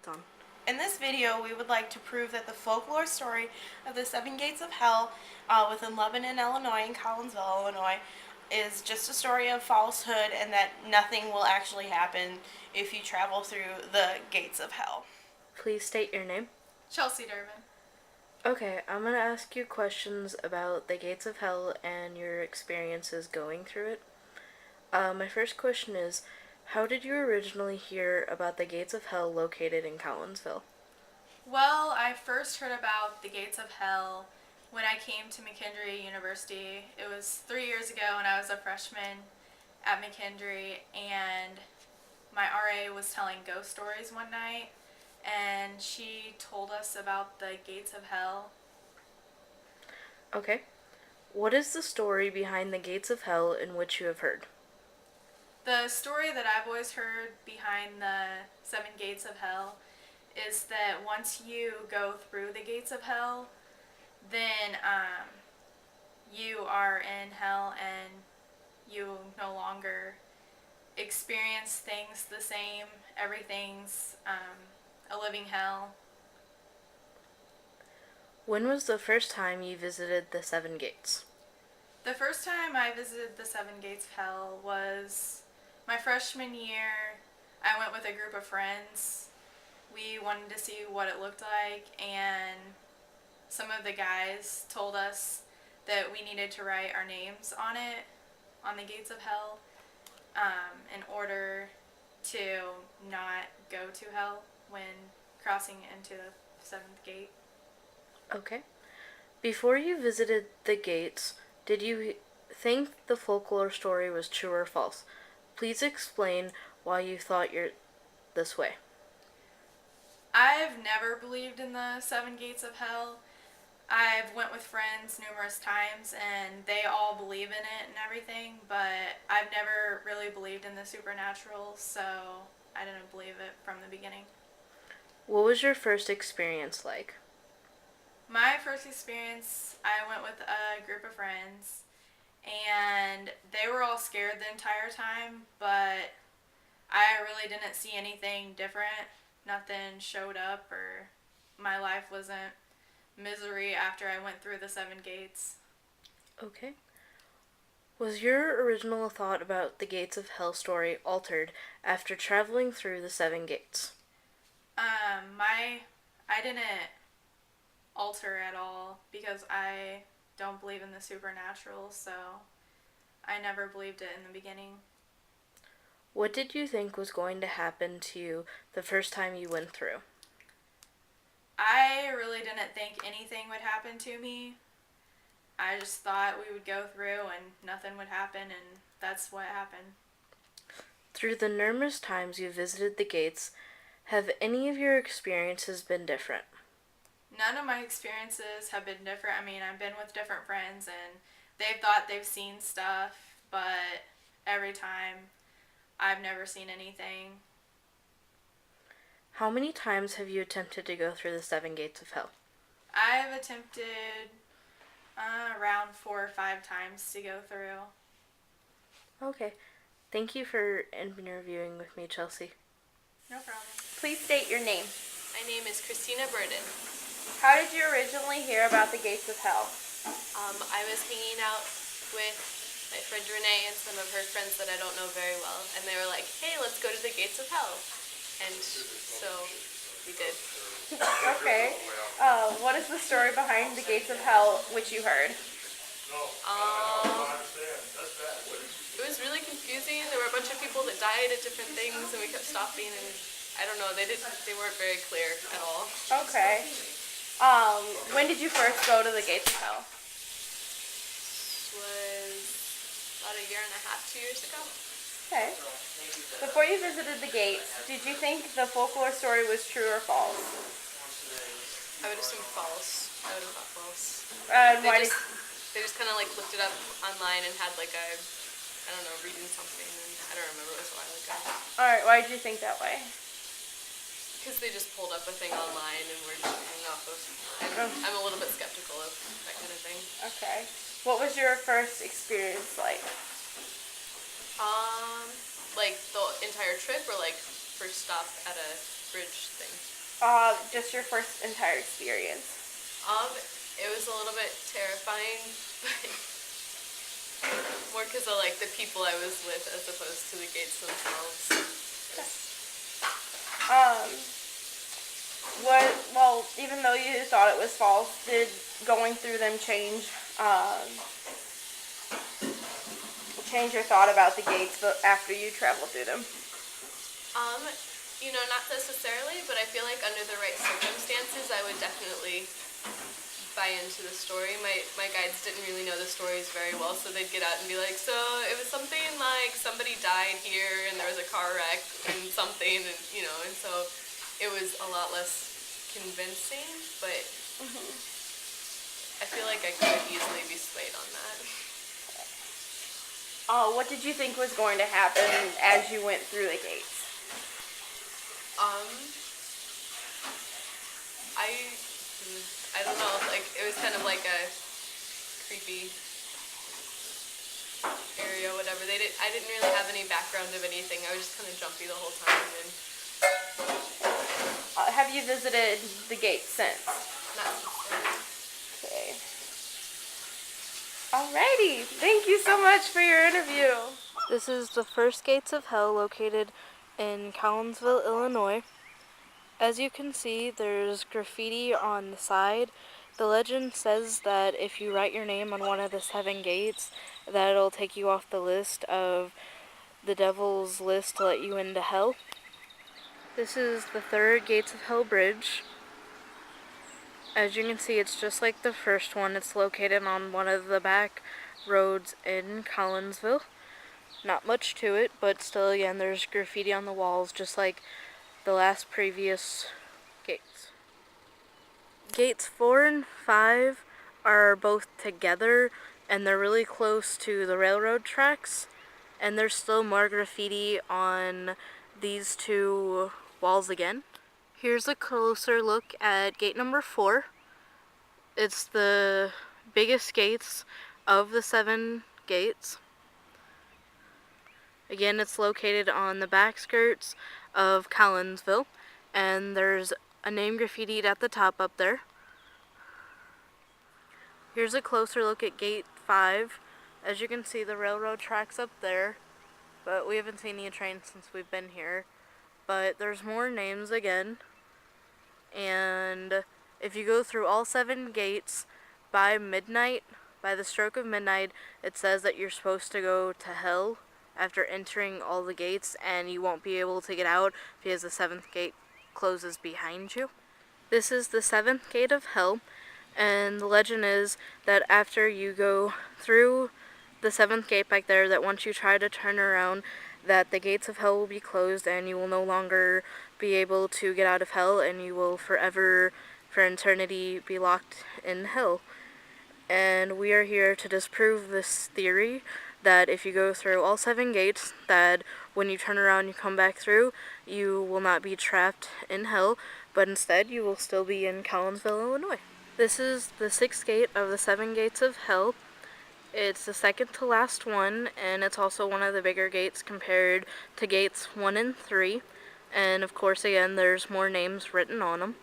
it's on. In this video, we would like to prove that the folklore story of the Seven Gates of Hell within Lebanon, Illinois and Collinsville, Illinois is just a story of falsehood and that nothing will actually happen if you travel through the gates of hell. Please state your name. Chelsea Durbin. Okay, I'm going to ask you questions about the gates of hell and your experiences going through it. My first question is, how did you originally hear about the gates of hell located in Collinsville? Well, I first heard about the gates of hell when I came to McKendree University. It was 3 years ago when I was a freshman at McKendree, and my RA was telling ghost stories one night, and she told us about the gates of hell. Okay. What is the story behind the gates of hell in which you have heard? The story that I've always heard behind the seven gates of hell is that once you go through the gates of hell, then you are in hell and you no longer experience things the same. Everything's a living hell. When was the first time you visited the seven gates? The first time I visited the seven gates of hell was my freshman year. I went with a group of friends. We wanted to see what it looked like, and some of the guys told us that we needed to write our names on it, on the gates of hell, in order to not go to hell when crossing into the seventh gate. Okay. Before you visited the gates, did you think the folklore story was true or false? Please explain why you thought you're this way. I've never believed in the seven gates of hell. I've went with friends numerous times and they all believe in it and everything, but I've never really believed in the supernatural, so I didn't believe it from the beginning. What was your first experience like? My first experience, I went with a group of friends and they were all scared the entire time, but I really didn't see anything different. Nothing showed up, or my life wasn't misery after I went through the seven gates. Okay. Was your original thought about the gates of hell story altered after traveling through the seven gates? I didn't alter at all because I don't believe in the supernatural, so I never believed it in the beginning. What did you think was going to happen to you the first time you went through? I really didn't think anything would happen to me. I just thought we would go through and nothing would happen, and that's what happened. Through the numerous times you visited the gates, have any of your experiences been different? None of my experiences have been different. I mean, I've been with different friends and they've thought they've seen stuff, but every time I've never seen anything. How many times have you attempted to go through the seven gates of hell? I've attempted around 4 or 5 times to go through. Okay. Thank you for interviewing with me, Chelsea. No problem. Please state your name. My name is Christina Burden. How did you originally hear about the gates of hell? I was hanging out with my friend Renee and some of her friends that I don't know very well, and they were like, hey, let's go to the gates of hell. And so we did. Okay. What is the story behind the gates of hell which you heard? It was really confusing. There were a bunch of people that died at different things, and we kept stopping, and I don't know, they weren't very clear at all. Okay. When did you first go to the gates of hell? This was about a year and a half, 2 years ago. Okay. Before you visited the gates, did you think the folklore story was true or false? I would assume false. I would have thought false. And why did... They just kind of like looked it up online and had like a, I don't know, reading something, and I don't remember, it was a while ago. Alright, why did you think that way? Because they just pulled up a thing online and we're just going off of, I'm a little bit skeptical of that kind of thing. Okay. What was your first experience like? Like the entire trip, or like first stop at a bridge thing? Just your first entire experience. It was a little bit terrifying, but more because of like the people I was with as opposed to the gates themselves. Well, even though you thought it was false, did going through them change your thought about the gates after you traveled through them? Not necessarily, but I feel like under the right circumstances, I would definitely buy into the story. My guides didn't really know the stories very well, so they'd get out and be like, so it was something like somebody died here and there was a car wreck and something, and so it was a lot less convincing, but I feel like I could easily be swayed on that. What did you think was going to happen as you went through the gates? I don't know, like, it was kind of like a creepy area, whatever. I didn't really have any background of anything. I was just kind of jumpy the whole time, and Have you visited the gates since? not necessarily. Okay. Alrighty. Thank you so much for your interview. This is the first Gates of Hell located in Collinsville, Illinois. As you can see, there's graffiti on the side. The legend says that if you write your name on one of the 7 gates, that it'll take you off the list of the devil's list to let you into hell. This is the 3rd Gates of Hell bridge. As you can see, it's just like the first one. It's located on one of the back roads in Collinsville. Not much to it, but still, again, there's graffiti on the walls, just like the last previous gates. Gates 4 and 5 are both together, and they're really close to the railroad tracks, and there's still more graffiti on these 2 walls again. Here's a closer look at gate number 4. It's the biggest gates of the 7 gates. Again, it's located on the back skirts of Collinsville, and there's a name graffitied at the top up there. Here's a closer look at gate 5. As you can see, the railroad tracks up there, but we haven't seen any trains since we've been here. But there's more names again, and if you go through all 7 gates by midnight, by the stroke of midnight, it says that you're supposed to go to hell after entering all the gates, and you won't be able to get out because the 7th gate closes behind you. This is the 7th gate of hell, and the legend is that after you go through the 7th gate back there, that once you try to turn around, that the gates of hell will be closed and you will no longer be able to get out of hell, and you will forever, for eternity, be locked in hell. And we are here to disprove this theory that if you go through all 7 gates, that when you turn around and you come back through, you will not be trapped in hell, but instead you will still be in Collinsville, Illinois. This is the 6th gate of the 7 gates of hell. It's the second to last one, and it's also one of the bigger gates compared to gates 1 and 3. And of course, again, there's more names written on them.